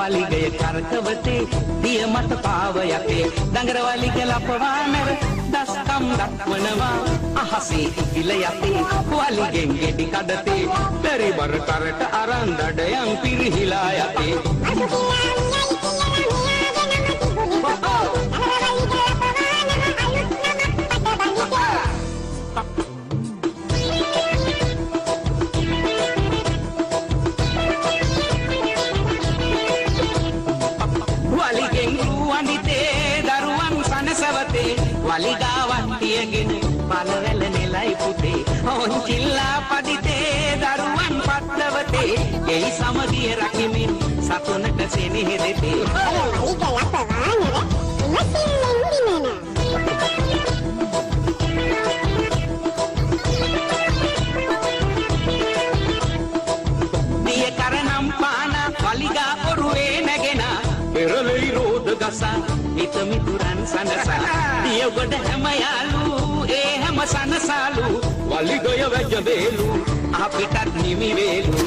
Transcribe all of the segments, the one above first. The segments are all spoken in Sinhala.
වලිගය කරකවතේ දිය මත පාව යතේ දඟර වලිග ලපවානර දස්කම් දක්වනවා අහසේ ඉහිල යතේ වලිගෙන් ගෙඩි කඩතේ පරිබර කරට අරන් දඩයන් පිරිහිලා යතේ වලිගාවන්තියගෙන පළවැල නෙලයි පුතේ ඔන්චිල්ලා පදිතේ දරුවන් පත්ලවතේ එයි සමගිය රකිමින් සතුනට සෙනෙහ දෙතේ දිය කරනම් පාන වලිගා ඔරුවේ නැගෙන පෙරලෙයි රෝද ගසා හිත මිතුරන් සනසා දිය ගොඩ හැම යාලු ඒ හැම සනසාලු වලිගය වැජඹේලු අපිටත් නිමි වේලු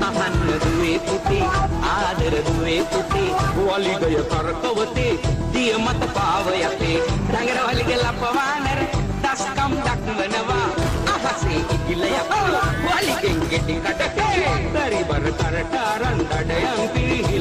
අහන්න දුවේ පුතේ ආදර දුවේ පුතේ වලිගය කරකවතේ දිය මත පාව යතේ දඟර වලිග ලපවානර දස්කම් දක්වනවා අහසේ ඉකිල යපා වලිගෙන් ගෙඩි කඩතේ පරිබර කරට අරන් දඩයන් පිරිහි